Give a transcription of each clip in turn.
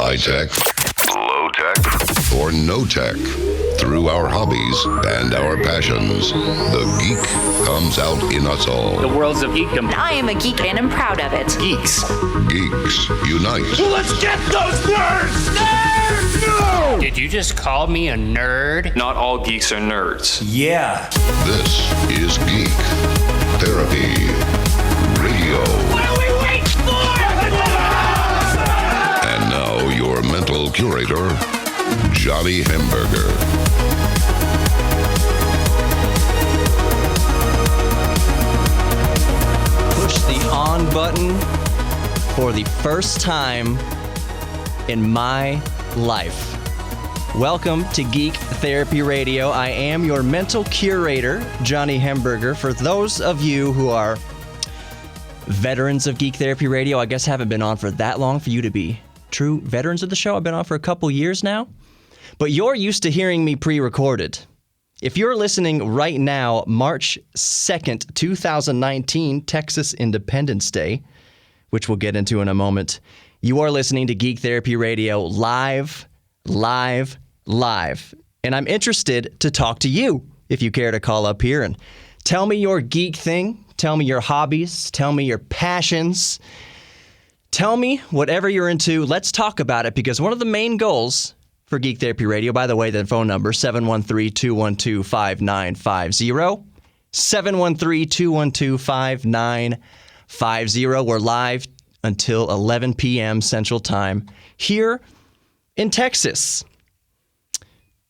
High tech, low tech, or no tech. Through our hobbies and our passions, the geek comes out in us all. The world's of geekdom. I am a geek and I'm proud of it. Geeks. Geeks unite. Let's get those nerds! Nerds! No! Did you just call me a nerd? Not all geeks are nerds. Yeah. This is Geek Therapy Radio. What are we waiting for? And now your mental curator, Johnny Hamburger. Push the on button for the first time in my life. Welcome to Geek Therapy Radio. I am your mental curator, Johnny Hamburger. For those of you who are veterans of Geek Therapy Radio, I guess haven't been on for that long for you to be true veterans of the show. I've been on for a couple years now. But you're used to hearing me pre-recorded. If you're listening right now, March 2nd, 2019, Texas Independence Day, which we'll get into in a moment, you are listening to Geek Therapy Radio live. And I'm interested to talk to you if you care to call up here and tell me your geek thing, tell me your hobbies, tell me your passions, tell me whatever you're into. Let's talk about it, because one of the main goals for Geek Therapy Radio, by the way, the phone number, 713-212-5950, 713-212-5950. We're live until 11 p.m. Central Time here in Texas.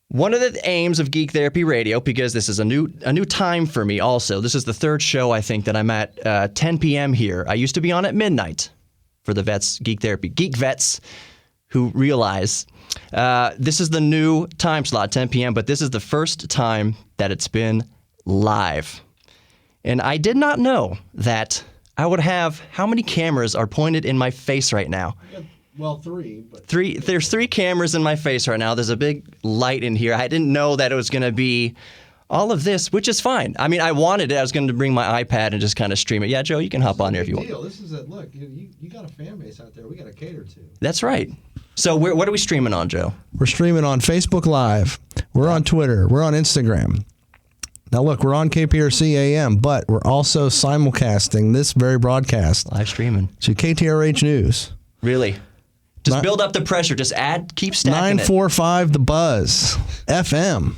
One of the aims of Geek Therapy Radio, because this is a new time for me also, this is the third show I think that I'm at 10 p.m. here. I used to be on at midnight for the vets, Geek vets who realize this is the new time slot, 10 p.m., but this is the first time that it's been live. And I did not know that I would have, how many cameras are pointed in my face right now? Well, three. There's three cameras in my face right now. There's a big light in here. I didn't know that it was going to be all of this, which is fine. I mean, I wanted it. I was going to bring my iPad and just kind of stream it. Yeah, Joe, you can hop on here if you want. This is look, you got a fan base out there we got to cater to. That's right. So what are we streaming on, Joe? We're streaming on Facebook Live. We're on Twitter. We're on Instagram. Now, look, we're on KPRC AM, but we're also simulcasting this very broadcast. Live streaming. To KTRH News. Really? Just build up the pressure. Just keep stacking 945 The Buzz FM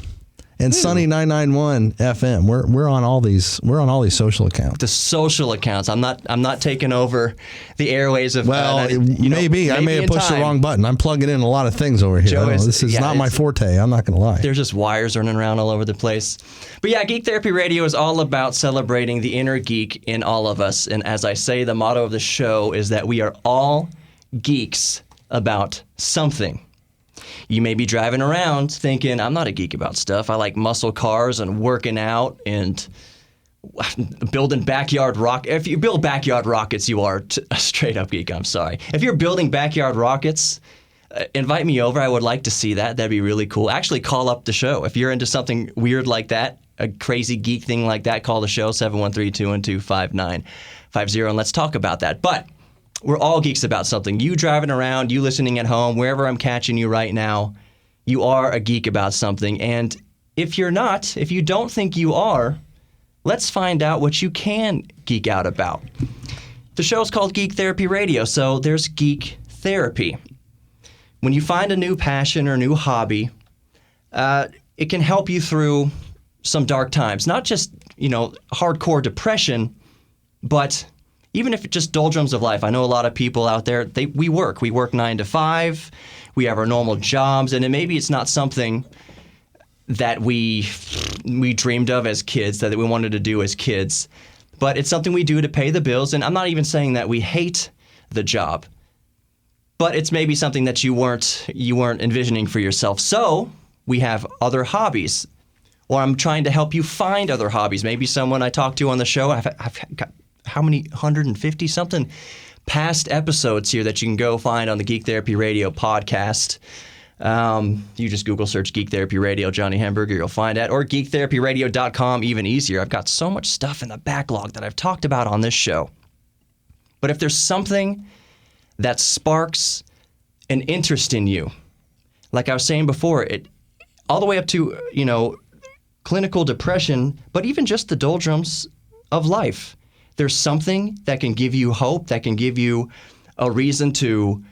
and Sunny 991 FM. We're on all these. We're on all these social accounts. The social accounts. I'm not taking over the airways of. Maybe I may have pushed the wrong button. I'm plugging in a lot of things over here. This is not my forte. I'm not going to lie. There's just wires running around all over the place. But yeah, Geek Therapy Radio is all about celebrating the inner geek in all of us. And as I say, the motto of the show is that we are all geeks about something. You may be driving around thinking, I'm not a geek about stuff. I like muscle cars and working out and building backyard rockets. If you build backyard rockets, you are a straight up geek. I'm sorry. If you're building backyard rockets, invite me over. I would like to see that. That'd be really cool. Actually, call up the show. If you're into something weird like that, a crazy geek thing like that, call the show, 713-212-5950, and let's talk about that. But we're all geeks about something. You driving around, you listening at home, wherever I'm catching you right now, you are a geek about something. And if you're not, if you don't think you are, let's find out what you can geek out about. The show's called Geek Therapy Radio, so there's geek therapy. When you find a new passion or new hobby, it can help you through some dark times. Not just, hardcore depression, but even if it's just doldrums of life. I know a lot of people out there, we work 9 to 5. We have our normal jobs, and maybe it's not something that we dreamed of as kids, that we wanted to do as kids. But it's something we do to pay the bills, and I'm not even saying that we hate the job. But it's maybe something that you weren't envisioning for yourself. So we have other hobbies, or I'm trying to help you find other hobbies. Maybe someone I talked to on the show, I've got how many 150-something past episodes here that you can go find on the Geek Therapy Radio podcast. You just Google search Geek Therapy Radio, Johnny Hamburger, you'll find it. Or geektherapyradio.com, even easier. I've got so much stuff in the backlog that I've talked about on this show. But if there's something that sparks an interest in you. Like I was saying before, it all the way up to, clinical depression, but even just the doldrums of life. There's something that can give you hope, that can give you a reason to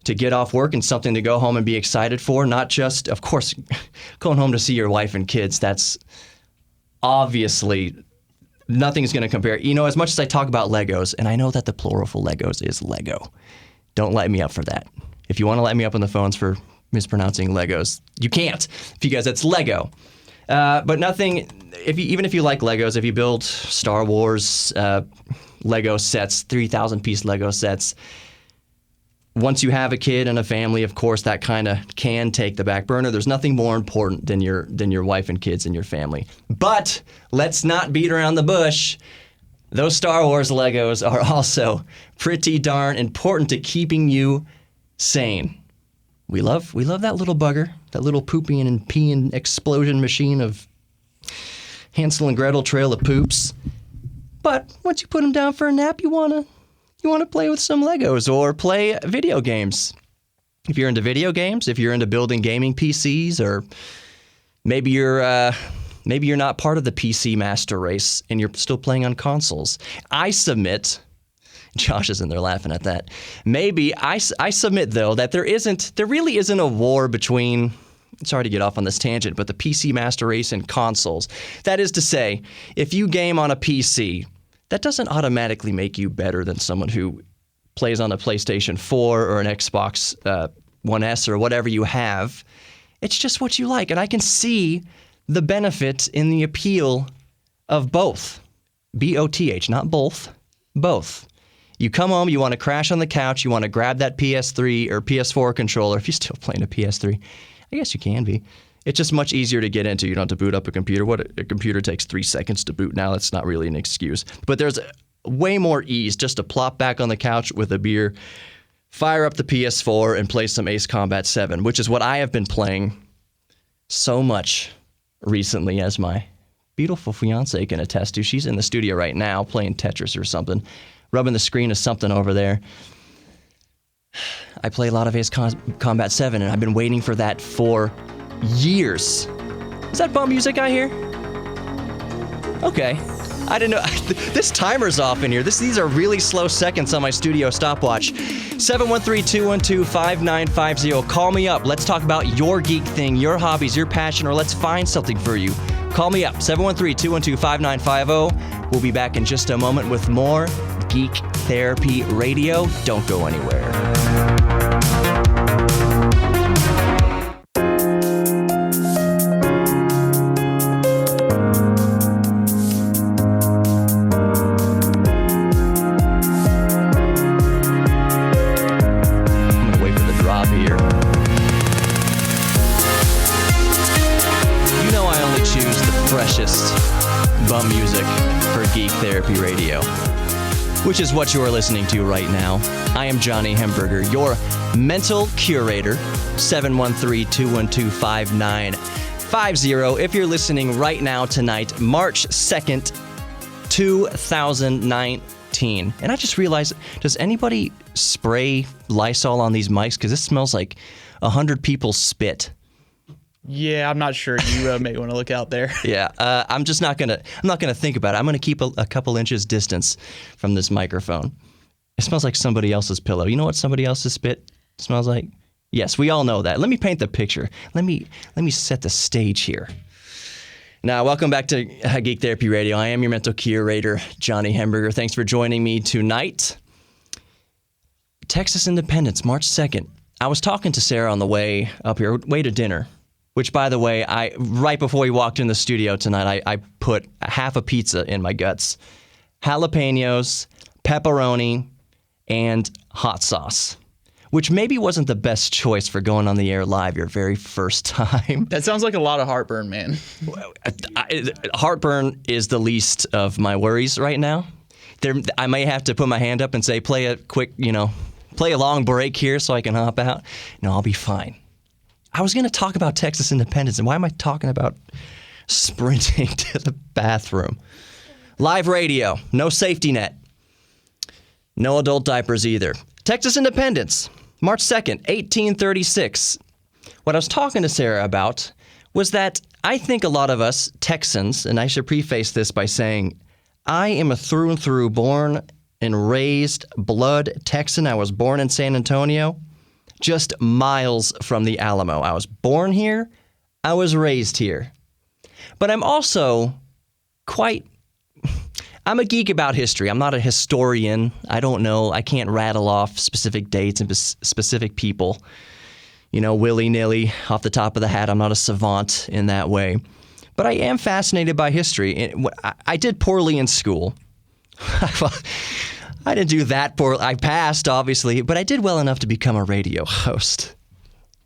get off work and something to go home and be excited for. Not just, of course, going home to see your wife and kids. That's obviously nothing's going to compare. As much as I talk about Legos, and I know that the plural for Legos is Lego. Don't light me up for that. If you want to light me up on the phones for mispronouncing Legos, you can't, because it's Lego. But nothing, even if you like Legos, if you build Star Wars Lego sets, 3,000-piece Lego sets, once you have a kid and a family, of course, that kind of can take the back burner. There's nothing more important than your wife and kids and your family. But let's not beat around the bush. Those Star Wars Legos are also pretty darn important to keeping you sane. We love that little bugger, that little pooping and peeing explosion machine of Hansel and Gretel Trail of Poops. But once you put them down for a nap, you want to play with some Legos or play video games. If you're into video games, if you're into building gaming PCs, or maybe you're not part of the PC master race and you're still playing on consoles. I submit, Josh is in there laughing at that. Maybe I submit, though, that there really isn't a war between, sorry to get off on this tangent, but the PC master race and consoles. That is to say, if you game on a PC, that doesn't automatically make you better than someone who plays on a PlayStation 4 or an Xbox One S or whatever you have. It's just what you like. And I can see the benefit in the appeal of both. B-O-T-H, not both, both. You come home, you want to crash on the couch, you want to grab that PS3 or PS4 controller. If you're still playing a PS3, I guess you can be. It's just much easier to get into. You don't have to boot up a computer. A computer takes 3 seconds to boot now. That's not really an excuse. But there's way more ease just to plop back on the couch with a beer, fire up the PS4, and play some Ace Combat 7, which is what I have been playing so much recently, as my beautiful fiance can attest to. She's in the studio right now playing Tetris or something, rubbing the screen of something over there. I play a lot of Ace Combat 7, and I've been waiting for that for years. Is that bum music I hear? Okay. I didn't know. This timer's off in here. These are really slow seconds on my studio stopwatch. 713-212-5950. Call me up. Let's talk about your geek thing, your hobbies, your passion, or let's find something for you. Call me up, 713-212-5950. We'll be back in just a moment with more Geek Therapy Radio. Don't go anywhere. Bum music for Geek Therapy Radio, which is what you're listening to right now. I am Johnny Hemberger, your mental curator. 713-212-5950. If you're listening right now tonight, March 2nd, 2019. And I just realized, does anybody spray Lysol on these mics? Because this smells like 100 people spit. Yeah, I'm not sure. You may want to look out there. Yeah, I'm not gonna think about it. I'm gonna keep a couple inches distance from this microphone. It smells like somebody else's pillow. You know what somebody else's spit smells like? Yes, we all know that. Let me paint the picture. Let me set the stage here. Now, welcome back to Geek Therapy Radio. I am your mental curator, Johnny Hemberger. Thanks for joining me tonight. Texas Independence, March 2nd. I was talking to Sarah on the way up here, way to dinner. Which, by the way, right before we walked in the studio tonight, I put half a pizza in my guts. Jalapenos, pepperoni, and hot sauce. Which maybe wasn't the best choice for going on the air live your very first time. That sounds like a lot of heartburn, man. Heartburn is the least of my worries right now. I may have to put my hand up and say, play a long break here so I can hop out. No, I'll be fine. I was going to talk about Texas Independence, and why am I talking about sprinting to the bathroom? Live radio, no safety net, no adult diapers either. Texas Independence, March 2nd, 1836. What I was talking to Sarah about was that I think a lot of us Texans, and I should preface this by saying I am a through and through born and raised blood Texan. I was born in San Antonio, just miles from the Alamo. I was born here. I was raised here. But I'm also I'm a geek about history. I'm not a historian. I don't know. I can't rattle off specific dates and specific people, willy-nilly off the top of the hat. I'm not a savant in that way. But I am fascinated by history. I did poorly in school. I didn't do that poorly. I passed, obviously, but I did well enough to become a radio host.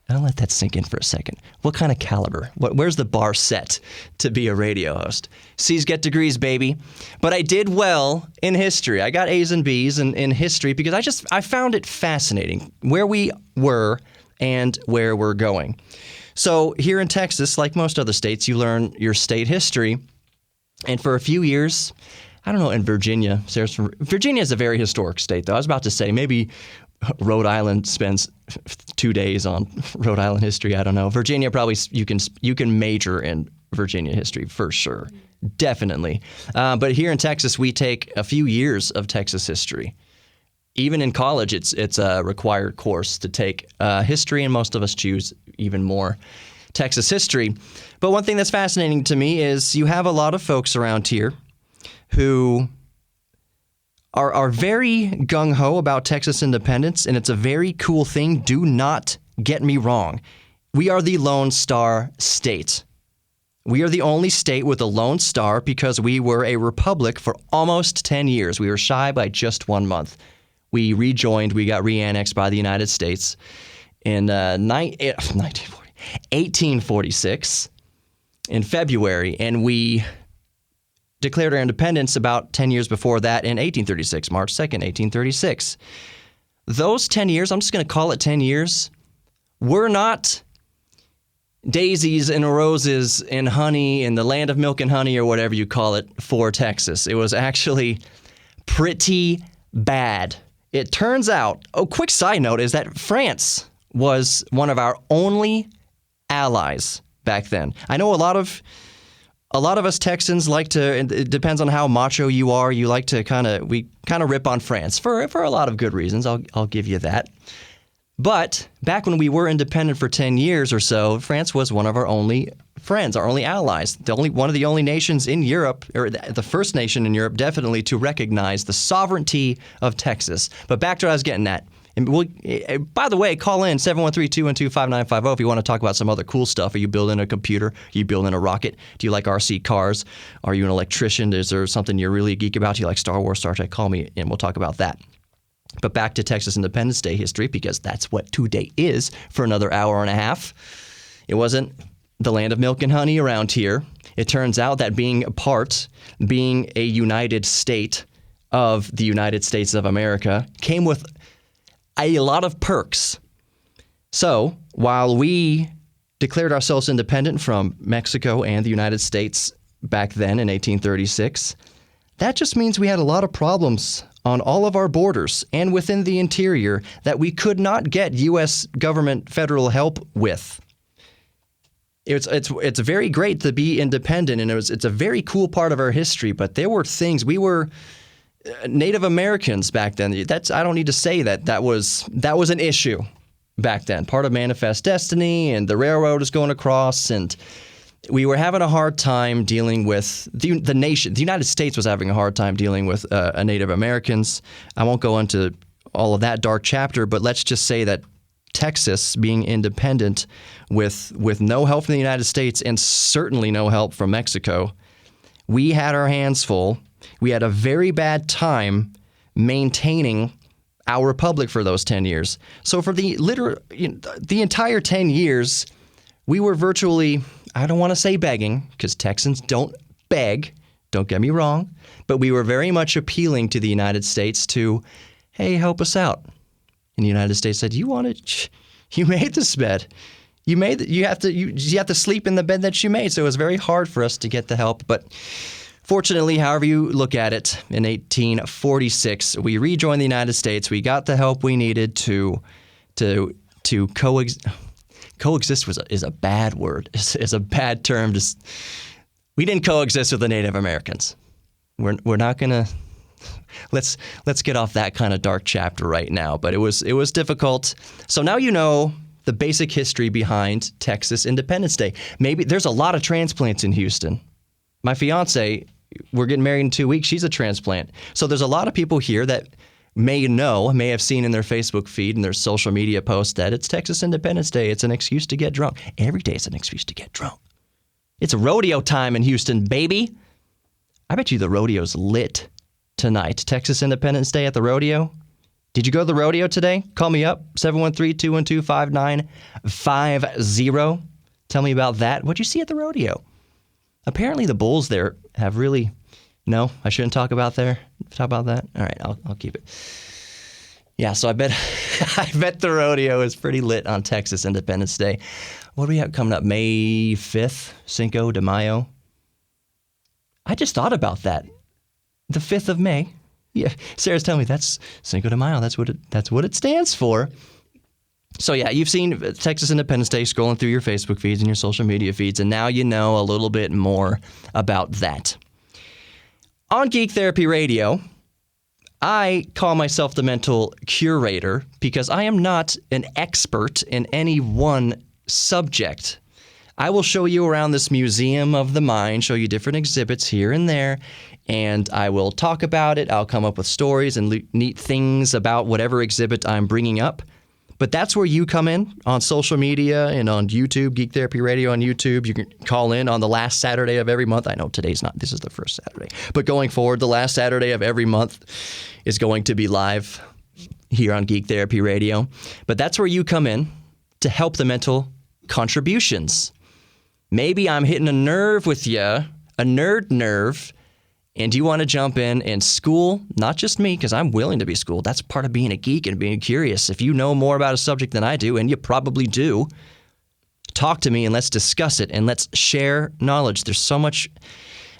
I'll let that sink in for a second. What kind of caliber? Where's the bar set to be a radio host? C's get degrees, baby. But I did well in history. I got A's and B's in history because I found it fascinating where we were and where we're going. So here in Texas, like most other states, you learn your state history. And for a few years, I don't know, in Virginia. Virginia is a very historic state, though. I was about to say maybe Rhode Island spends 2 days on Rhode Island history. I don't know. Virginia, probably you can major in Virginia history for sure. Definitely. But here in Texas, we take a few years of Texas history. Even in college, it's a required course to take history, and most of us choose even more Texas history. But one thing that's fascinating to me is you have a lot of folks around here who are very gung-ho about Texas independence, and it's a very cool thing. Do not get me wrong. We are the Lone Star State. We are the only state with a Lone Star because we were a republic for almost 10 years. We were shy by just 1 month. We rejoined, we got re-annexed by the United States in 1846 in February, and we declared our independence about 10 years before that in 1836, March 2nd, 1836. Those 10 years, I'm just going to call it 10 years, were not daisies and roses and honey in the land of milk and honey or whatever you call it for Texas. It was actually pretty bad. It turns out, quick side note is that France was one of our only allies back then. I know a lot of us Texans like to, it depends on how macho you are, you like to we kind of rip on France for a lot of good reasons. I'll give you that. But back when we were independent for 10 years or so, France was one of our only friends, our only allies, one of the only nations in Europe, or the first nation in Europe definitely, to recognize the sovereignty of Texas. But back to what I was getting at. And by the way, call in 713-212-5950 if you want to talk about some other cool stuff. Are you building a computer? Are you building a rocket? Do you like RC cars? Are you an electrician? Is there something you're really a geek about? Do you like Star Wars, Star Trek? Call me and we'll talk about that. But back to Texas Independence Day history, because that's what today is for another hour and a half. It wasn't the land of milk and honey around here. It turns out that being a united state of the United States of America came with a lot of perks. So while we declared ourselves independent from Mexico and the United States back then in 1836, that just means we had a lot of problems on all of our borders and within the interior that we could not get U.S. government federal help with. It's very great to be independent, and it's a very cool part of our history, but there were things we were Native Americans back then. I don't need to say that was an issue back then. Part of Manifest Destiny, and the railroad is going across, and we were having a hard time dealing with the nation. The United States was having a hard time dealing with Native Americans. I won't go into all of that dark chapter, but let's just say that Texas, being independent with no help from the United States and certainly no help from Mexico, we had our hands full. We had a very bad time maintaining our republic for those 10 years. So for the entire 10 years, we were virtually, I don't want to say begging, because Texans don't beg, don't get me wrong, but we were very much appealing to the United States to, hey, help us out. And the United States said, you made this bed. You have to sleep in the bed that you made. So it was very hard for us to get the help. But fortunately, however you look at it, in 1846, we rejoined the United States. We got the help we needed to to coexist is a bad word. Is a bad term. We didn't coexist with the Native Americans. We're not gonna. Let's get off that kind of dark chapter right now. But it was difficult. So now you know the basic history behind Texas Independence Day. Maybe there's a lot of transplants in Houston. My fiance, we're getting married in 2 weeks. She's a transplant. So there's a lot of people here that may have seen in their Facebook feed and their social media posts that it's Texas Independence Day. It's an excuse to get drunk. Every day is an excuse to get drunk. It's rodeo time in Houston, baby. I bet you the rodeo's lit tonight. Texas Independence Day at the rodeo. Did you go to the rodeo today? Call me up, 713-212-5950. Tell me about that. What'd you see at the rodeo? Apparently the bulls there have really... No, I shouldn't talk about that. All right, I'll keep it. Yeah, so I bet the rodeo is pretty lit on Texas Independence Day. What do we have coming up? May 5th, Cinco de Mayo. I just thought about that. The 5th of May. Yeah, Sarah's telling me that's Cinco de Mayo. That's what it stands for. So yeah, you've seen Texas Independence Day scrolling through your Facebook feeds and your social media feeds, and now you know a little bit more about that. On Geek Therapy Radio, I call myself the mental curator because I am not an expert in any one subject. I will show you around this museum of the mind, show you different exhibits here and there, and I will talk about it. I'll come up with stories and neat things about whatever exhibit I'm bringing up. But that's where you come in on social media and on YouTube, Geek Therapy Radio on YouTube. You can call in on the last Saturday of every month. I know this is the first Saturday. But going forward, the last Saturday of every month is going to be live here on Geek Therapy Radio. But that's where you come in to help the mental contributions. Maybe I'm hitting a nerve with you, a nerd nerve, and you want to jump in and school, not just me, because I'm willing to be schooled. That's part of being a geek and being curious. If you know more about a subject than I do, and you probably do, talk to me and let's discuss it and let's share knowledge. There's so much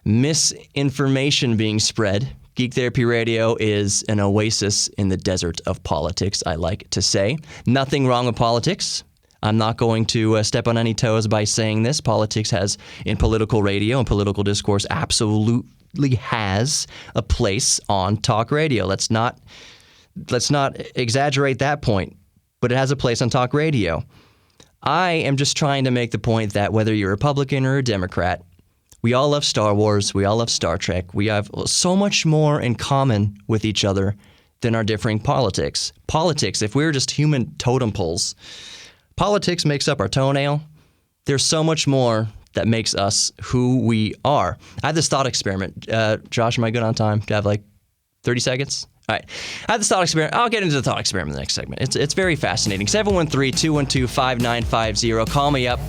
misinformation being spread. Geek Therapy Radio is an oasis in the desert of politics, I like to say. Nothing wrong with politics. I'm not going to step on any toes by saying this. Politics has, in political radio and political discourse, absolutely has a place on talk radio. Let's not exaggerate that point, but it has a place on talk radio. I am just trying to make the point that whether you're a Republican or a Democrat, we all love Star Wars, we all love Star Trek, we have so much more in common with each other than our differing politics. Politics, if we're just human totem poles, politics makes up our toenail. There's so much more that makes us who we are. I had this thought experiment. Josh, am I good on time? Do I have like 30 seconds? All right. I had this thought experiment. I'll get into the thought experiment in the next segment. It's very fascinating. 713-212-5950. Call me up.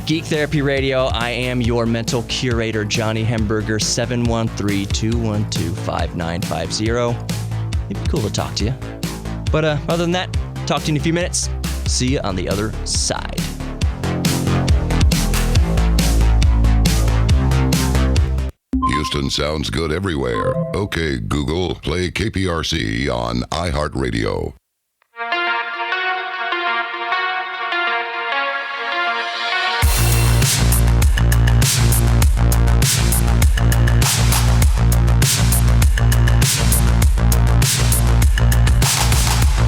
Geek Therapy Radio. I am your mental curator, Johnny Hemberger. 713-212-5950. It'd be cool to talk to you. But other than that, talk to you in a few minutes. See you on the other side. Houston sounds good everywhere. Okay, Google, play KPRC on iHeartRadio.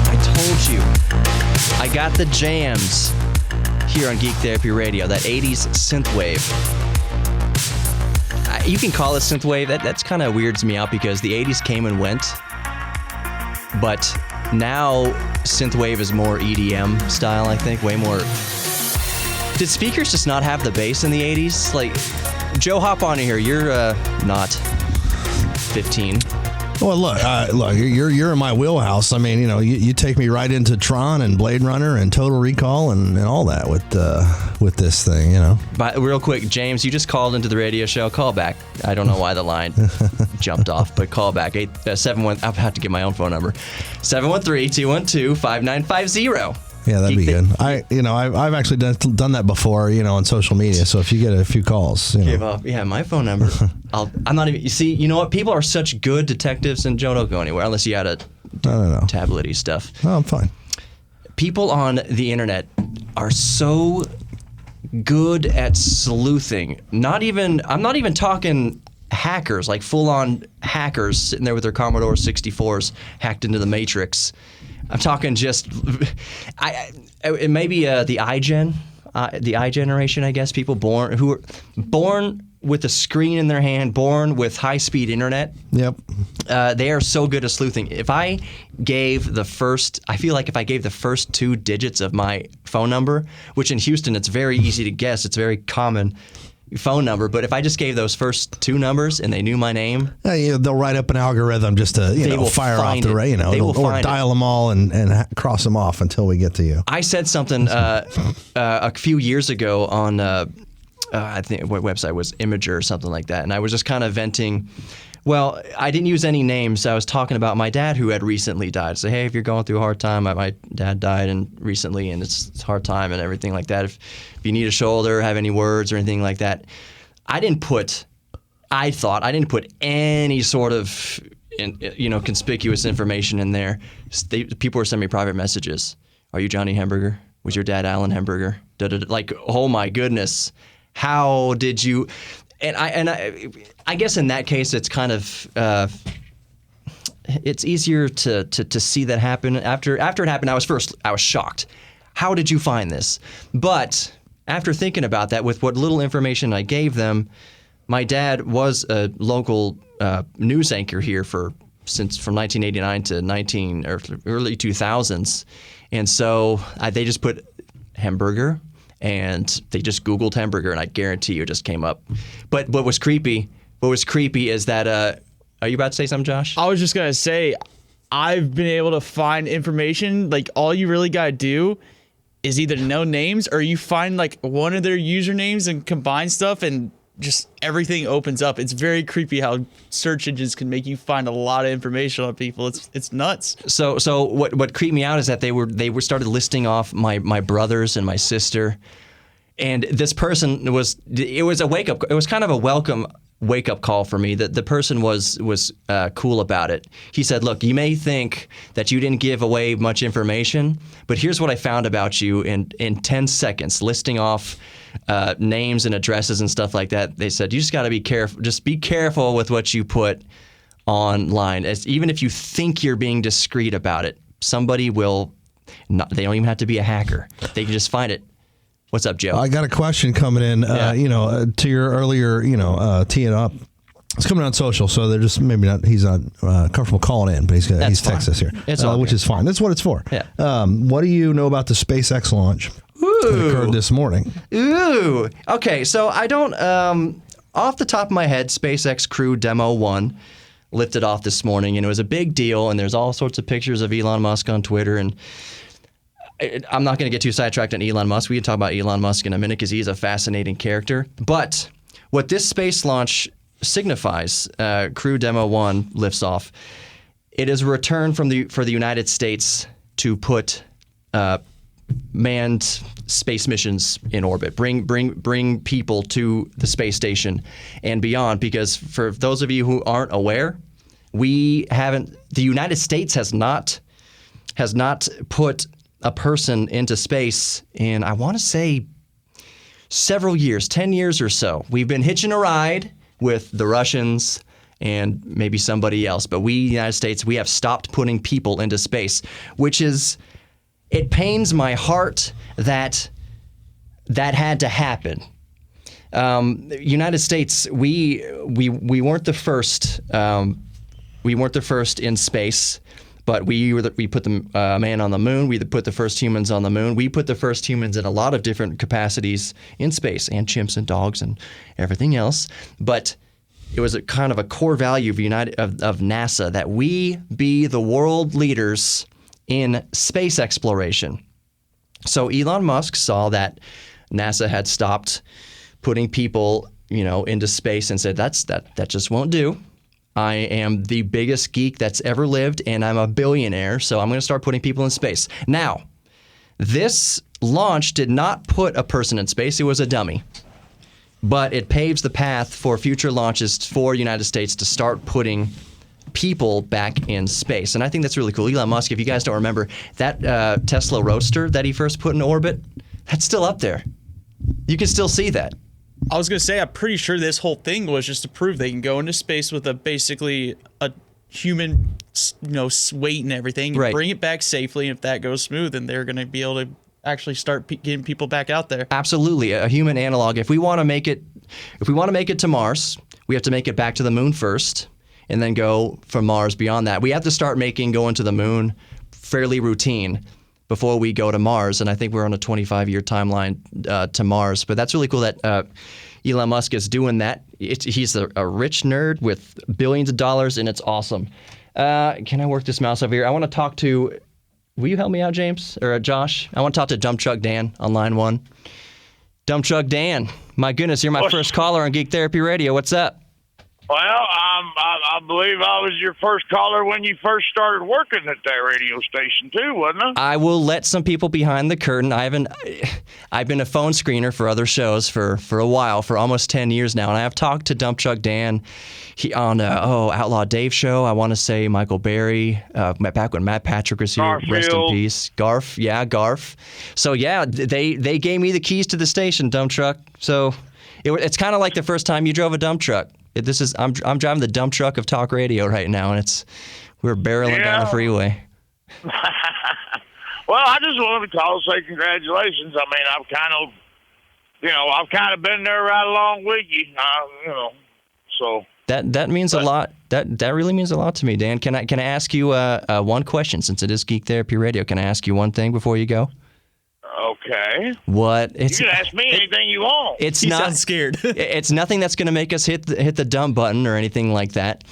I told you. I got the jams here on Geek Therapy Radio, that 80s synthwave. You can call it synthwave. That's kind of weirds me out because the 80s came and went. But now synthwave is more EDM style, I think. Way more. Did speakers just not have the bass in the 80s? Like, Joe, hop on in here. You're not 15. Well, look, you're in my wheelhouse. I mean, you take me right into Tron and Blade Runner and Total Recall and all that with this thing, But real quick, James, you just called into the radio show. Call back. I don't know why the line jumped off, but call back. 871. I'll have to get my own phone number. 713-212-5950. Yeah, that'd be good. I've actually done that before, on social media. So if you get a few calls, Give up. Yeah, my phone number. I'm not even. You see, you know what? People are such good detectives, and Joe don't go anywhere unless you had a tabloidy stuff. Oh, I'm fine. people on the internet are so good at sleuthing. I'm not even talking hackers, like full-on hackers sitting there with their Commodore 64s hacked into the Matrix. I'm talking just, it may be the I generation, I guess, people who are born with a screen in their hand, born with high-speed internet. Yep. They are so good at sleuthing. I feel like if I gave the first 2 digits of my phone number, which in Houston it's very easy to guess, it's a very common phone number, but if I just gave those first 2 numbers and they knew my name, they'll write up an algorithm just to fire off the or dial them all and cross them off until we get to you. I said something a few years ago on I think what website was Imager or something like that, and I was just kind of venting. Well, I didn't use any names. I was talking about my dad who had recently died. So, hey, if you're going through a hard time, my dad died recently, and it's a hard time and everything like that. If you need a shoulder, have any words or anything like that, I didn't put any sort of conspicuous information in there. People were sending me private messages. Are you Johnny Hemberger? Was your dad Alan Hemberger? Like, oh my goodness, how did you? And I guess in that case, it's kind of it's easier to see that happen. After it happened, I was shocked. How did you find this? But after thinking about that, with what little information I gave them, my dad was a local news anchor here from 1989 to early 2000s, and so they just put Hemberger. And they just Googled Hemberger, and I guarantee you it just came up. But what was creepy is that, are you about to say something, Josh? I was just going to say, I've been able to find information, like all you really got to do is either know names or you find like one of their usernames and combine stuff and just everything opens up. It's very creepy how search engines can make you find a lot of information on people. It's nuts. So what creeped me out is that they started listing off my brothers and my sister, and this person it was a wake up. It was kind of a welcome wake up call for me. That the person was cool about it. He said, "Look, you may think that you didn't give away much information, but here's what I found about you in 10 seconds, listing off names and addresses and stuff like that." They said, you just got to be careful. Just be careful with what you put online. Even if you think you're being discreet about it, somebody will not. They don't even have to be a hacker. They can just find it. What's up, Joe? I got a question coming in, to your earlier, teeing up. It's coming on social, so they're just maybe not. He's not comfortable calling in, but he's texted us here, which is fine. That's what it's for. Yeah. What do you know about the SpaceX launch that occurred this morning? Ooh. Okay, so I don't. Off the top of my head, SpaceX Crew Demo 1 lifted off this morning, and it was a big deal. And there's all sorts of pictures of Elon Musk on Twitter, and I'm not going to get too sidetracked on Elon Musk. We can talk about Elon Musk in a minute because he's a fascinating character. But what this space launch signifies, Crew Demo 1 lifts off. It is a return for the United States to put manned space missions in orbit, bring people to the space station and beyond. Because for those of you who aren't aware, the United States has not put a person into space in, I want to say, several years, 10 years or so. We've been hitching a ride with the Russians and maybe somebody else, but we, the United States, we have stopped putting people into space, which is, it pains my heart that had to happen. United States, we weren't the first. We weren't the first in space. But we put the man on the moon. We put the first humans on the moon. We put the first humans in a lot of different capacities in space, and chimps and dogs and everything else. But it was a kind of a core value of NASA that we be the world leaders in space exploration. So Elon Musk saw that NASA had stopped putting people, into space and said that just won't do. I am the biggest geek that's ever lived, and I'm a billionaire, so I'm going to start putting people in space. Now, this launch did not put a person in space. It was a dummy. But it paves the path for future launches for the United States to start putting people back in space. And I think that's really cool. Elon Musk, if you guys don't remember, that Tesla Roadster that he first put in orbit, that's still up there. You can still see that. I was going to say, I'm pretty sure this whole thing was just to prove they can go into space with basically a human, weight and everything, and bring it back safely. And if that goes smooth, then they're going to be able to actually start getting people back out there. Absolutely, a human analog. If we want to make it to Mars, we have to make it back to the moon first, and then go from Mars beyond that. We have to start making going to the moon fairly routine before we go to Mars, and I think we're on a 25-year timeline to Mars. But that's really cool that Elon Musk is doing that. He's a rich nerd with billions of dollars, and it's awesome. Can I work this mouse over here? I want to talk to... Will you help me out, James? Or Josh? I want to talk to Dump Truck Dan on line 1. Dump Truck Dan, my goodness, you're my first caller on Geek Therapy Radio. What's up? Well, I believe I was your first caller when you first started working at that radio station too, wasn't I? I will let some people behind the curtain. I've been a phone screener for other shows for a while, for almost 10 years now, and I have talked to Dump Truck Dan on Outlaw Dave show. I want to say Michael Berry, back when Matt Patrick was here. Garfield. Rest in peace. Garf. So yeah, they gave me the keys to the station, Dump Truck. So it's kind of like the first time you drove a dump truck. I'm driving the dump truck of talk radio right now, and we're barreling down the freeway. Well, I just wanted to call and say congratulations. I mean, I've kind of been there right along with you, so. That means a lot. That really means a lot to me, Dan. Can I ask you one question, since it is Geek Therapy Radio? Can I ask you one thing before you go? Okay. What? You can ask me anything you want. He sounds scared. It's nothing that's going to make us hit the dump button or anything like that.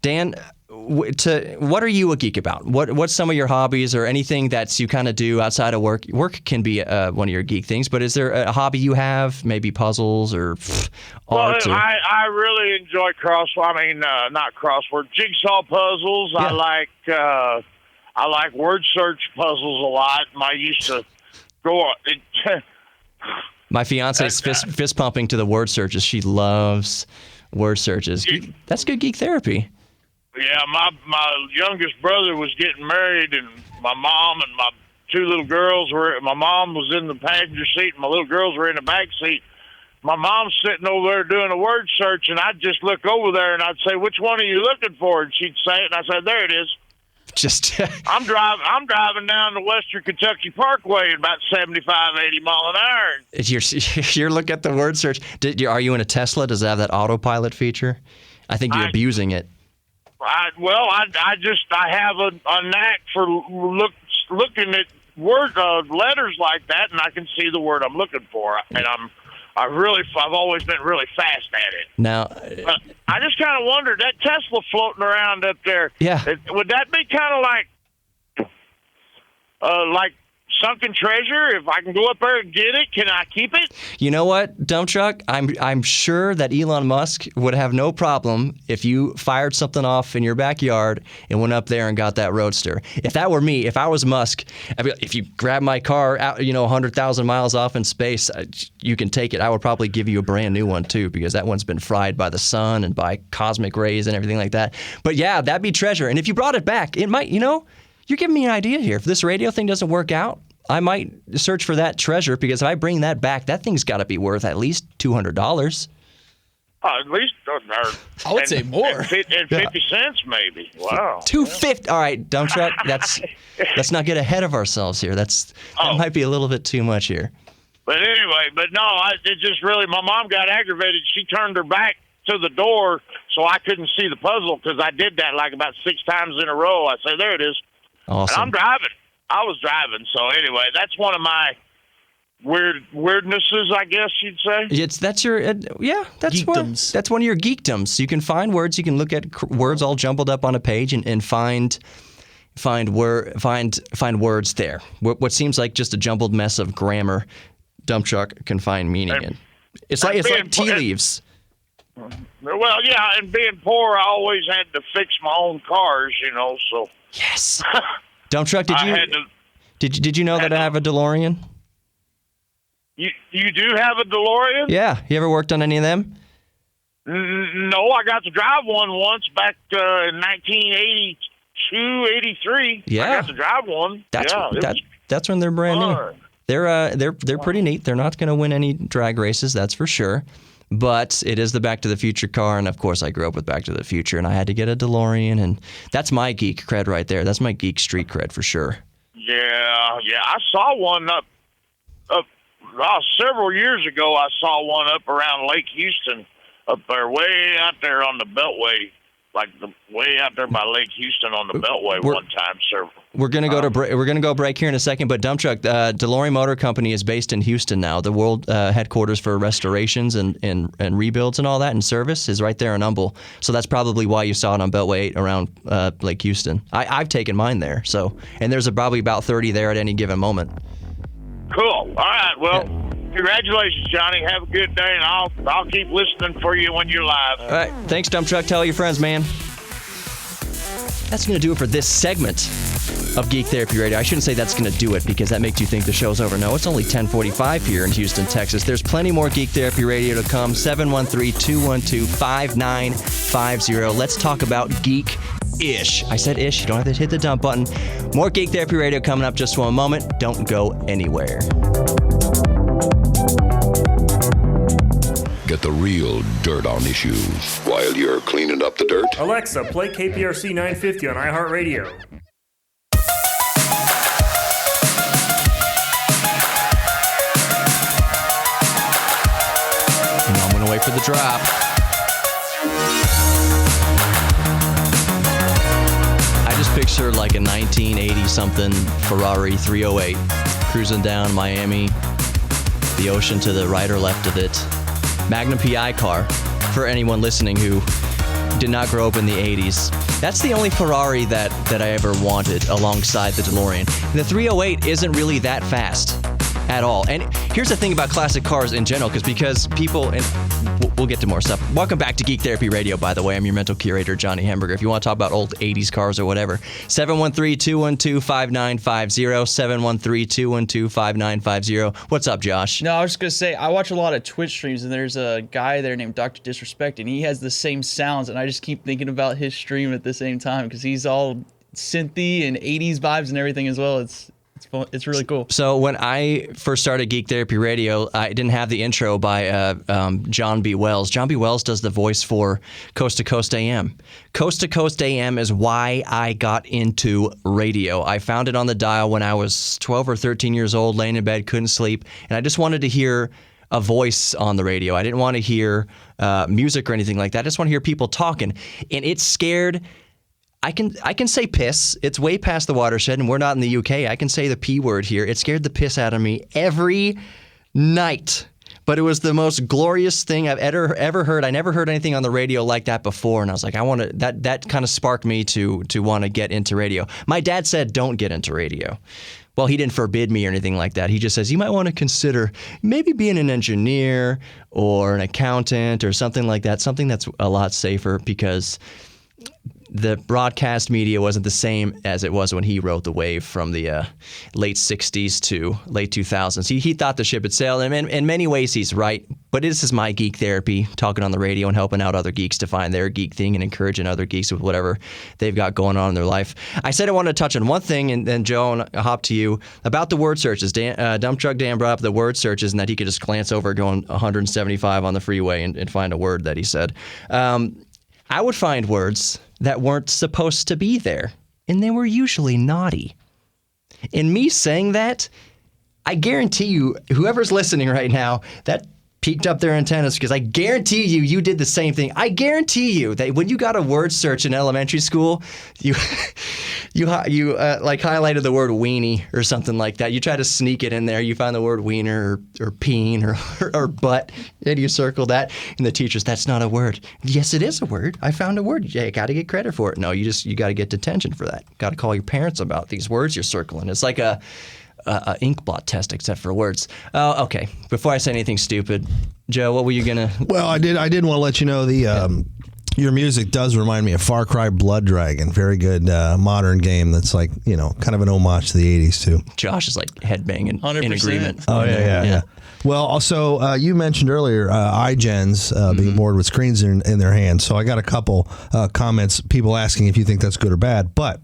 Dan, what are you a geek about? What's some of your hobbies or anything that you kind of do outside of work? Work can be one of your geek things, but is there a hobby you have? Maybe puzzles or art? Well, I really enjoy not crossword, jigsaw puzzles. Yeah. I like word search puzzles a lot. I used to go on. My fiance's fist pumping to the word searches. She loves word searches. That's good geek therapy. Yeah, my youngest brother was getting married, and my mom and my two little girls my mom was in the passenger seat, and my little girls were in the back seat. My mom's sitting over there doing a word search, and I'd just look over there, and I'd say, "Which one are you looking for?" And she'd say it, and I said, "There it is." I'm driving down the Western Kentucky Parkway at about 75, 80 mile an hour. You're looking at the word search. Are you in a Tesla? Does it have that autopilot feature? I think you're abusing it. I have a knack for looking at letters like that, and I can see the word I'm looking for, and I've always been really fast at it. Now, I just kind of wondered, that Tesla floating around up there. Yeah. Would that be kind of like sunken treasure? If I can go up there and get it, can I keep it? You know what, Dump Truck? I'm sure that Elon Musk would have no problem if you fired something off in your backyard and went up there and got that Roadster. If that were me, if I was Musk, if you grab my car out, 100,000 miles off in space, you can take it. I would probably give you a brand new one too, because that one's been fried by the sun and by cosmic rays and everything like that. But yeah, that'd be treasure. And if you brought it back, it might, you're giving me an idea here. If this radio thing doesn't work out, I might search for that treasure, because if I bring that back, that thing's got to be worth at least $200. At least, I would say more. And 50 cents, maybe. Wow. $2.50. All right, Dump Truck. Let's not get ahead of ourselves here. That might be a little bit too much here. But anyway, it just really, my mom got aggravated. She turned her back to the door so I couldn't see the puzzle, because I did that like about 6 times in a row. I said, "There it is." Awesome. And I'm driving. I was driving. So anyway, that's one of my weirdnesses, I guess you'd say. That's geekdoms. That's one of your geekdoms. You can find words. You can look at words all jumbled up on a page and find words there. What seems like just a jumbled mess of grammar, Dump Truck can find meaning in. It's like tea leaves. Well, yeah, and being poor, I always had to fix my own cars, so. Yes. Dump Truck, did you know that I have a DeLorean? You do have a DeLorean? Yeah. You ever worked on any of them? No, I got to drive one once back in 1982, 83. Yeah. I got to drive one. That's when they're brand new. They're pretty neat. They're not going to win any drag races, that's for sure. But it is the Back to the Future car, and of course I grew up with Back to the Future, and I had to get a DeLorean, and that's my geek cred right there. That's my geek street cred for sure. Yeah. I saw one up several years ago. I saw one up around Lake Houston, up there, way out there on the Beltway, way out there by Lake Houston on the Beltway one time, sir. We're gonna go we're gonna go break here in a second, but Dump Truck, DeLorean Motor Company is based in Houston now. The world headquarters for restorations and rebuilds and all that and service is right there in Humble. So that's probably why you saw it on Beltway 8 around Lake Houston. I've taken mine there. So, and there's probably about 30 there at any given moment. Cool. All right. Well, congratulations, Johnny. Have a good day, and I'll keep listening for you when you're live. All right. Thanks, Dump Truck. Tell your friends, man. That's going to do it for this segment of Geek Therapy Radio. I shouldn't say that's going to do it because that makes you think the show's over. No, it's only 10:45 here in Houston, Texas. There's plenty more Geek Therapy Radio to come. 713-212-5950. Let's talk about geek-ish. I said ish. You don't have to hit the dump button. More Geek Therapy Radio coming up just for a moment. Don't go anywhere. Get the real dirt on issues while you're cleaning up the dirt. Alexa, play KPRC 950 on iHeartRadio. I'm going to wait for the drop. I just picture like a 1980-something Ferrari 308 cruising down Miami, the ocean to the right or left of it. Magnum PI car, for anyone listening who did not grow up in the 80s. That's the only Ferrari that I ever wanted alongside the DeLorean. The 308 isn't really that fast at all. And here's the thing about classic cars in general, because people, and we'll get to more stuff. Welcome back to Geek Therapy Radio, by the way. I'm your mental curator, Johnny Hamburger. If you want to talk about old 80s cars or whatever, 713-212-5950, 713-212-5950. What's up, Josh? No, I was just going to say, I watch a lot of Twitch streams, and there's a guy there named Dr. Disrespect, and he has the same sounds, and I just keep thinking about his stream at the same time, because he's all synthy and 80s vibes and everything as well. It's really cool. So when I first started Geek Therapy Radio, I didn't have the intro by John B. Wells. John B. Wells does the voice for Coast to Coast AM. Coast to Coast AM is why I got into radio. I found it on the dial when I was 12 or 13 years old, laying in bed, couldn't sleep, and I just wanted to hear a voice on the radio. I didn't want to hear music or anything like that. I just want to hear people talking, and it scared. I can say piss. It's way past the watershed, and we're not in the UK. I can say the P word here. It scared the piss out of me every night. But it was the most glorious thing I've ever heard. I never heard anything on the radio like that before, and I was like, I want to. That kind of sparked me to want to get into radio. My dad said, "Don't get into radio." Well, he didn't forbid me or anything like that. He just says, you might want to consider maybe being an engineer or an accountant or something like that, something that's a lot safer, because the broadcast media wasn't the same as it was when he rode the wave from the late 60s to late 2000s. He thought the ship had sailed, and in many ways he's right. But this is my geek therapy, talking on the radio and helping out other geeks to find their geek thing and encouraging other geeks with whatever they've got going on in their life. I said I wanted to touch on one thing, and then Joe, I'll hop to you, about the word searches. Dump Truck Dan brought up the word searches and that he could just glance over going 175 on the freeway and find a word that he said. I would find words that weren't supposed to be there, and they were usually naughty. And me saying that, I guarantee you, whoever's listening right now, that peaked up their antennas, because I guarantee you did the same thing. I guarantee you that when you got a word search in elementary school, you like highlighted the word weenie or something like that. You try to sneak it in there. You find the word wiener or peen or butt, and you circle that. And the teacher's, that's not a word. Yes, it is a word. I found a word. Yeah, you got to get credit for it. No, you got to get detention for that. Got to call your parents about these words you're circling. It's like a ink blot test, except for words. Okay. Before I say anything stupid, Joe, what were you gonna? Well, I did want to let you know the Your music does remind me of Far Cry Blood Dragon. Very good modern game that's like, kind of an homage to the 80s, too. Josh is like headbanging 100%. in agreement. Oh, yeah. Well, also, you mentioned earlier iGens being bored with screens in their hands. So I got a couple comments, people asking if you think that's good or bad. But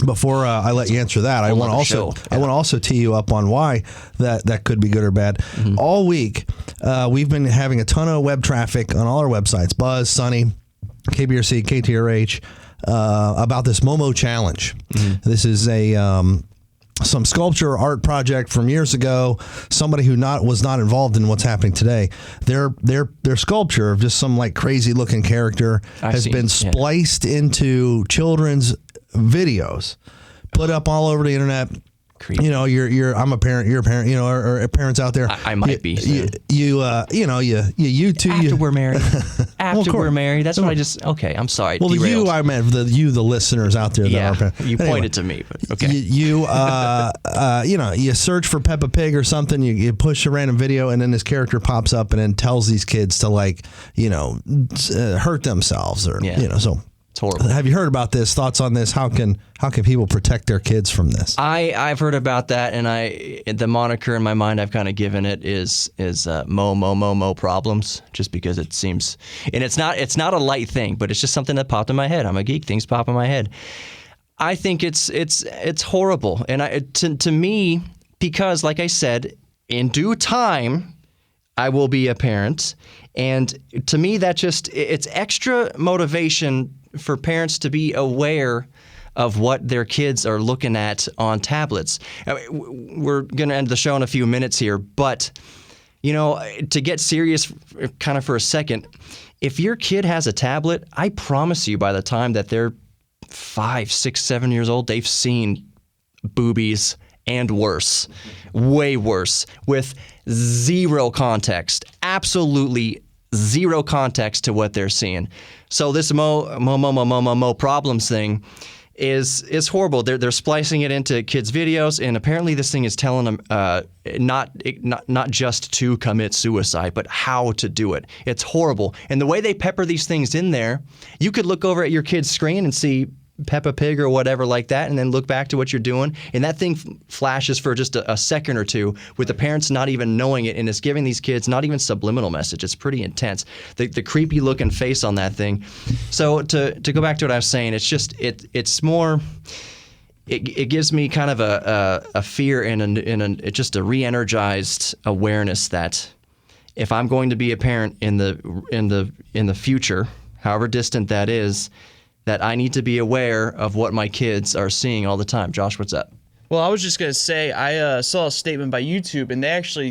before I let you answer that, I want to also tee you up on why that could be good or bad. All week, we've been having a ton of web traffic on all our websites, Buzz, Sunny, KBRC, KTRH, about this Momo Challenge. This is some sculpture or art project from years ago. Somebody who was not involved in what's happening today. Their sculpture of just some like crazy looking character has been spliced into children's videos, put up all over the internet. Creepy. I'm a parent, you're a parent, or parents out there. I might be. You YouTube. After we're married. We're married. That's what I'm sorry. Well, derailed. I meant the listeners out there. Yeah, that are, you pointed to me, but okay. You search for Peppa Pig or something, you push a random video, and then this character pops up and then tells these kids to hurt themselves or, so. It's horrible. Have you heard about this? Thoughts on this? How can people protect their kids from this? I've heard about that, and the moniker in my mind I've kind of given it is mo problems, just because it seems, and it's not a light thing, but it's just something that popped in my head. I'm a geek. Things pop in my head. I think it's horrible, and to me, because like I said, in due time, I will be a parent, and to me that it's extra motivation for parents to be aware of what their kids are looking at on tablets. We're going to end the show in a few minutes here, but to get serious kind of for a second, if your kid has a tablet, I promise you by the time that they're 5, 6, 7 years old, they've seen boobies and worse, way worse, with zero context, absolutely zero context to what they're seeing. So this mo problems thing is horrible. They're splicing it into kids' videos, and apparently this thing is telling them not just to commit suicide, but how to do it. It's horrible. And the way they pepper these things in there, you could look over at your kid's screen and see Peppa Pig or whatever like that, and then look back to what you're doing, and that thing flashes for just a second or two with the parents not even knowing it, and it's giving these kids not even subliminal message. It's pretty intense. The creepy looking face on that thing. So to go back to what I was saying, it's just it's more. It gives me kind of a fear and just a re-energized awareness that if I'm going to be a parent in the future, however distant that is, that I need to be aware of what my kids are seeing all the time. Josh, what's up? Well, I was just going to say, I saw a statement by YouTube, and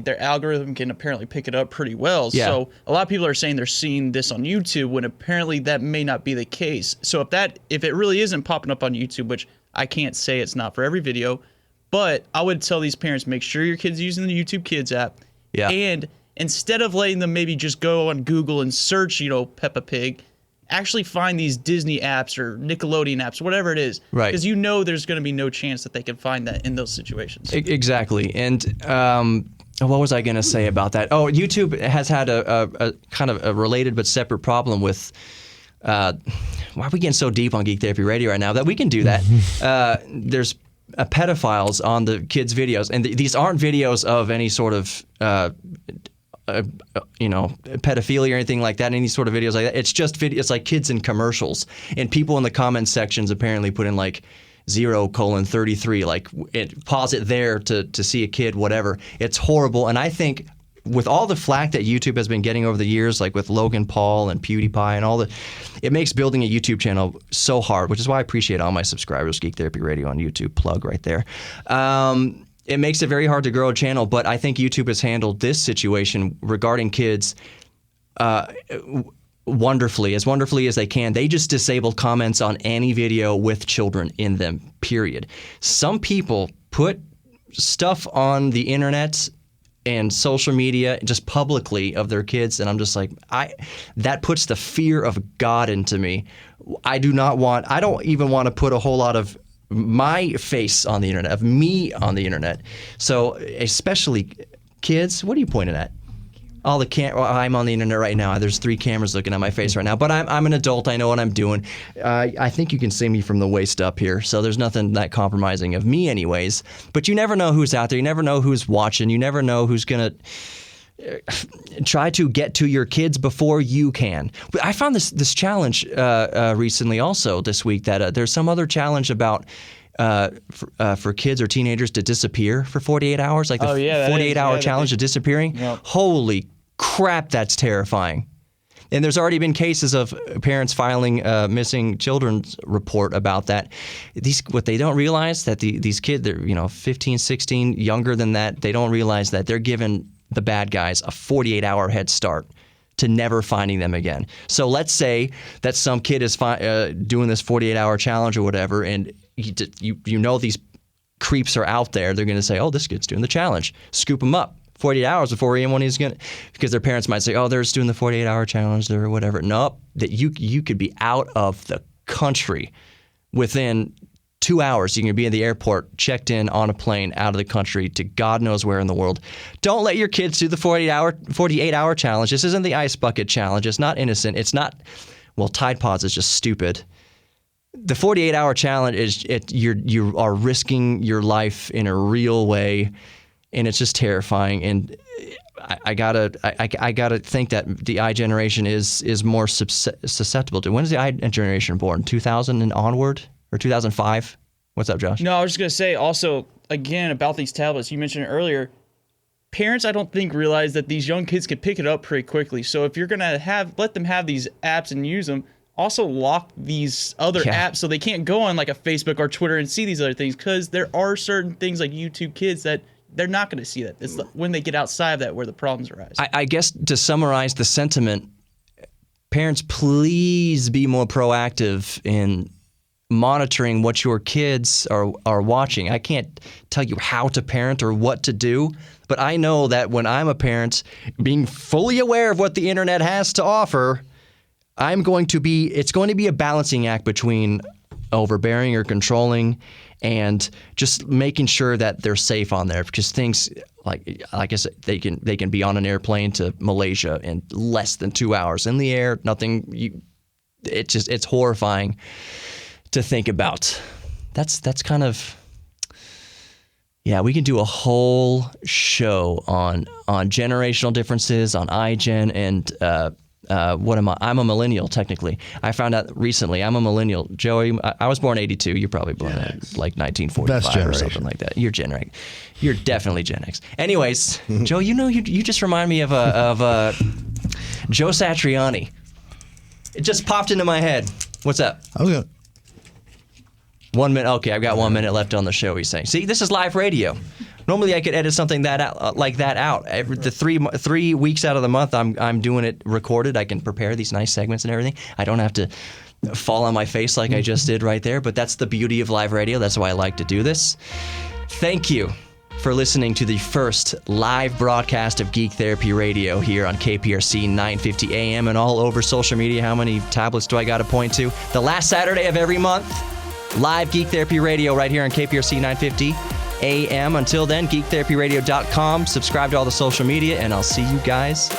their algorithm can apparently pick it up pretty well. Yeah. So a lot of people are saying they're seeing this on YouTube when apparently that may not be the case. So if it really isn't popping up on YouTube, which I can't say it's not for every video, but I would tell these parents, make sure your kid's using the YouTube Kids app. Yeah. And instead of letting them maybe just go on Google and search, Peppa Pig, actually find these Disney apps or Nickelodeon apps, whatever it is. Right. Because there's going to be no chance that they can find that in those situations. Exactly. And what was I going to say about that? Oh, YouTube has had a kind of a related but separate problem with why are we getting so deep on Geek Therapy Radio right now that we can do that? There's pedophiles on the kids' videos, and these aren't videos of any sort of pedophilia or anything like that, any sort of videos like that. It's just it's like kids in commercials, and people in the comment sections apparently put in like 0:33, like pause it there to see a kid, whatever. It's horrible, and I think with all the flack that YouTube has been getting over the years, like with Logan Paul and PewDiePie and it makes building a YouTube channel so hard, which is why I appreciate all my subscribers, Geek Therapy Radio on YouTube, plug right there. It makes it very hard to grow a channel, but I think YouTube has handled this situation regarding kids wonderfully as they can. They just disabled comments on any video with children in them, period. Some people put stuff on the internet and social media just publicly of their kids, and I'm just like, that puts the fear of God into me. I don't even want to put a whole lot of my face on the internet, of me on the internet. So especially kids, what are you pointing at? All the I'm on the internet right now. There's 3 cameras looking at my face right now. But I'm an adult. I know what I'm doing. I think you can see me from the waist up here. So there's nothing that compromising of me anyways. But you never know who's out there. You never know who's watching. You never know who's going to try to get to your kids before you can. I found this challenge recently also this week that there's some other challenge about for kids or teenagers to disappear for 48 hours, like the 48-hour challenge of disappearing. Yep. Holy crap, that's terrifying. And there's already been cases of parents filing a missing children's report about that. What they don't realize that these kids, they're 15, 16, younger than that, they don't realize that they're giving the bad guys a 48-hour head start to never finding them again. So let's say that some kid is doing this 48-hour challenge or whatever, and you know these creeps are out there. They're going to say, oh, this kid's doing the challenge. Scoop them up 48 hours before anyone is going to, because their parents might say, oh, they're just doing the 48-hour challenge or whatever. Nope, that you could be out of the country within 2 hours. You can be in the airport, checked in on a plane, out of the country to God knows where in the world. Don't let your kids do the 48-hour challenge. This isn't the ice bucket challenge. It's not innocent. It's not, well, Tide Pods is just stupid. The 48-hour challenge is you are risking your life in a real way, and it's just terrifying. And I gotta think that the iGeneration is more susceptible to. When is the iGeneration born? 2000 and onward, or 2005? What's up, Josh? No, I was just gonna say also again about these tablets. You mentioned it earlier. Parents, I don't think, realize that these young kids can pick it up pretty quickly. So if you're gonna let them have these apps and use them, also lock these other apps so they can't go on like a Facebook or Twitter and see these other things, because there are certain things like YouTube Kids that they're not going to see that. It's when they get outside of that where the problems arise. I guess to summarize the sentiment, parents, please be more proactive in monitoring what your kids are watching. I can't tell you how to parent or what to do, but I know that when I'm a parent, being fully aware of what the internet has to offer, it's going to be a balancing act between overbearing or controlling and just making sure that they're safe on there, because things like I said, they can be on an airplane to Malaysia in less than 2 hours in the air. It's horrifying to think about. That's kind of, we can do a whole show on generational differences, on iGen, and what am I? I'm a millennial, technically. I found out recently I'm a millennial. Joey, I was born 82. You're probably born in like 1945 or something like that. You're Gen X. You're definitely Gen X. Anyways, Joe, you just remind me of Joe Satriani. It just popped into my head. What's up? I was gonna... 1 minute. Okay, I've got 1 minute left on the show. He's saying, see, this is live radio. Normally, I could edit something like that out. The 3 weeks out of the month, I'm doing it recorded. I can prepare these nice segments and everything. I don't have to fall on my face like I just did right there. But that's the beauty of live radio. That's why I like to do this. Thank you for listening to the first live broadcast of Geek Therapy Radio here on KPRC 950 AM and all over social media. How many tablets do I got to point to? The last Saturday of every month, live Geek Therapy Radio right here on KPRC 950 AM. Until then, geektherapyradio.com. Subscribe to all the social media, and I'll see you guys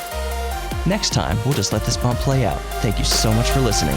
next time. We'll just let this bump play out. Thank you so much for listening.